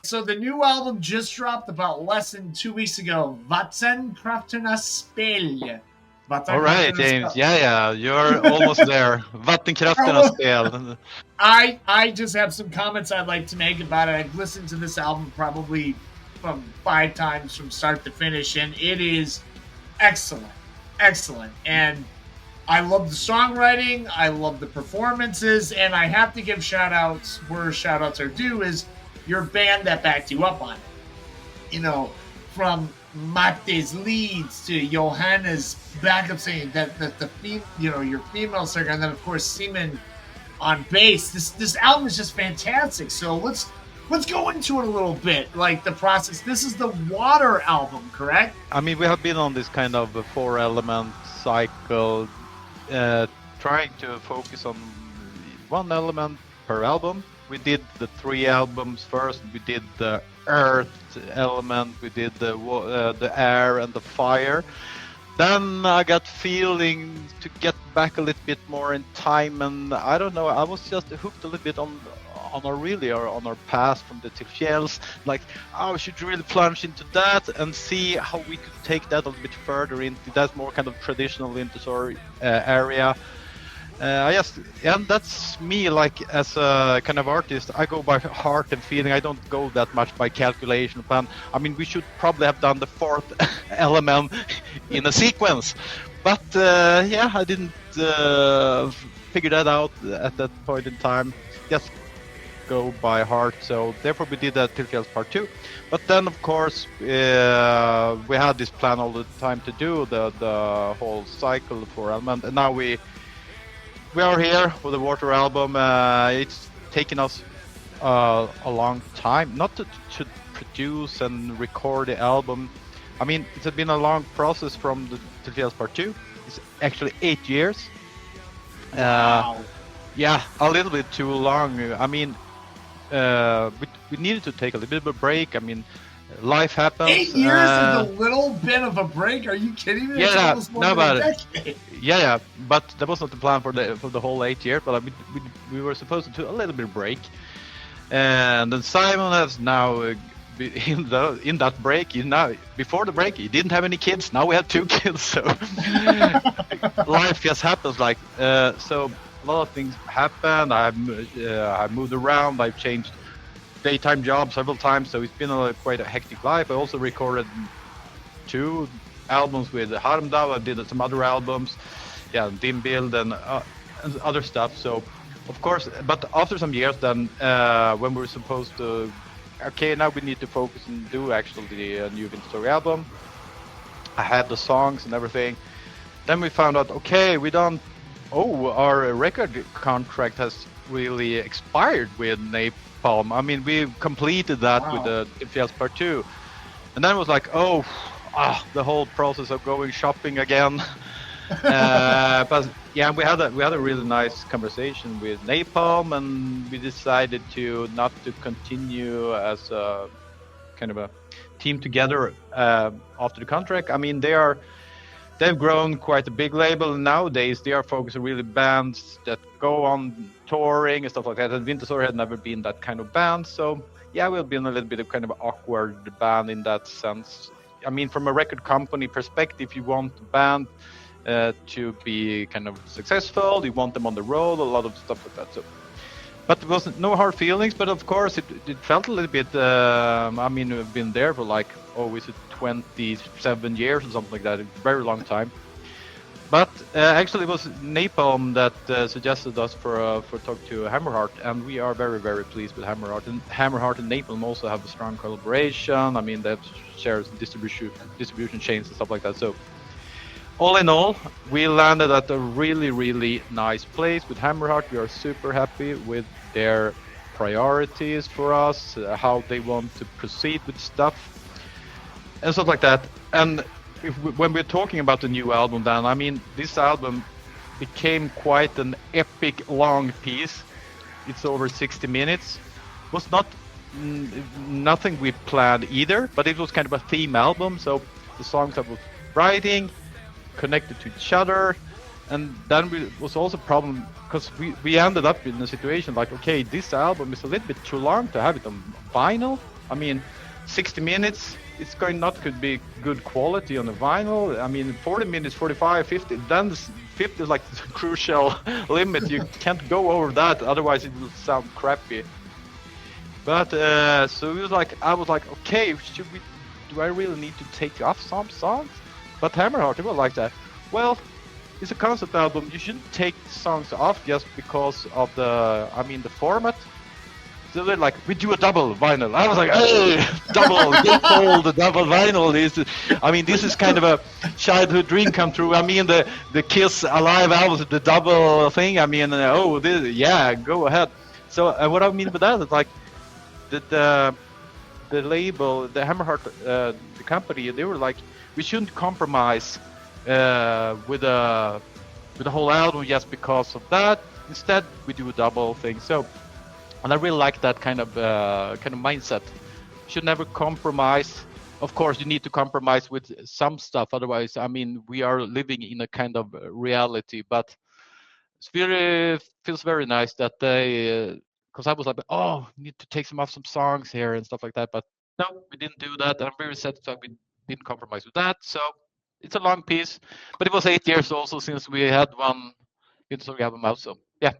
So the new album just dropped about less than 2 weeks ago. Vattenkrafternas Spel. All right, Vattenkrafternas James. Spel. Yeah, you're almost there. Vattenkrafternas Spel. I just have some comments I'd like to make about it. I've listened to this album probably from 5 times from start to finish, and it is excellent, excellent. And I love the songwriting, I love the performances, and I have to give shout outs where shout outs are due is your band that backed you up on it. From Matte's leads to Johanna's backup singing, that the your female singer, and then of course Seaman on bass. This album is just fantastic. So let's go into it a little bit, like the process. This is the Water album, correct? I mean, we have been on this kind of a 4-element cycle, trying to focus on one element per album. We did the 3 albums first. We did the earth element, we did the air and the fire. Then I got feeling to get back a little bit more in time, and I don't know, I was just hooked a little bit on our past from the Tilfjells. Like, we should really plunge into that and see how we could take that a little bit further into that more kind of traditional Vintersorg area. And that's me, like, as a kind of artist, I go by heart and feeling. I don't go that much by calculation plan. I mean, we should probably have done the 4th element in a sequence, but I didn't figure that out at that point in time. Just go by heart. So therefore we did that Tilfjells Part 2. But then of course we had this plan all the time to do the whole cycle for element, and now we are here with the Water album. It's taken us a long time, not to produce and record the album. I mean, it's been a long process from the Tilfjells Part 2. It's actually 8 years. Wow. Yeah, a little bit too long. I mean, we needed to take a little bit of a break. I mean, life happens. 8 years is a little bit of a break. Are you kidding me? Yeah, it's no, about it. Yeah, but that was not the plan for the whole 8 years. But I mean, we were supposed to do a little bit of break, and then Simon has now in that break. Before the break, he didn't have any kids. Now we have 2 kids, so life just happens. Like so, a lot of things happen. I've moved around. I've changed daytime job several times, so it's been quite a hectic life. I also recorded 2 albums with Harmdal. I did some other albums, Dim Build and other stuff. So, of course, but after some years, then when we were supposed to, now we need to focus and do actually the new Vintersorg album. I had the songs and everything. Then we found out, our record contract has really expired with Napalm. I mean, we completed that with the Tilfjells Part 2, and then it was like, the whole process of going shopping again. But yeah, we had a really nice conversation with Napalm, and we decided not to continue as a kind of a team together after the contract. I mean, they've grown quite a big label, and nowadays they are focusing really bands that go on touring and stuff like that. And Vintersorg had never been that kind of band, so yeah, we've been a little bit of kind of an awkward band in that sense. I mean, from a record company perspective, you want the band to be kind of successful, you want them on the road, a lot of stuff like that. So, but there was no hard feelings, but of course it felt a little bit, I mean, we've been there for like, is it 27 years or something like that, a very long time. But actually it was Napalm that suggested us for talk to Hammerheart, and we are very, very pleased with Hammerheart. And Hammerheart and Napalm also have a strong collaboration. I mean, they share distribution chains and stuff like that. So all in all, we landed at a really, really nice place with Hammerheart. We are super happy with their priorities for us, how they want to proceed with stuff and stuff like that. And when we're talking about the new album, then, I mean, this album became quite an epic long piece. It's over 60 minutes. It was nothing we planned either, but it was kind of a theme album. So the songs that was writing connected to each other, and then was also a problem because we ended up in a situation like, this album is a little bit too long to have it on vinyl. I mean, 60 minutes, it's going not could be good quality on the vinyl. I mean, 40 minutes, 45, 50, then 50 is like the crucial limit. You can't go over that, otherwise it will sound crappy. But so it was like, I was like, okay, do I really need to take off some songs? But Hammerheart, it was like that. Well, it's a concept album. You shouldn't take songs off just because of the format. So they're like, we do a double vinyl. I was like, hey, double, get all the double vinyl. This is kind of a childhood dream come true. I mean, the Kiss Alive album, the double thing. I mean, yeah, go ahead. So what I mean by that is like, the label, the Hammerheart, the company, they were like, we shouldn't compromise with the whole album just because of that. Instead, we do a double thing. So, and I really like that kind of mindset. Should never compromise. Of course, you need to compromise with some stuff. Otherwise, I mean, we are living in a kind of reality. But feels very nice that they, because I was like, oh, need to take some songs here and stuff like that. But no, we didn't do that. I'm very satisfied we didn't compromise with that. So it's a long piece, but it was 8 years also since we had one Vintersorg album out. So yeah,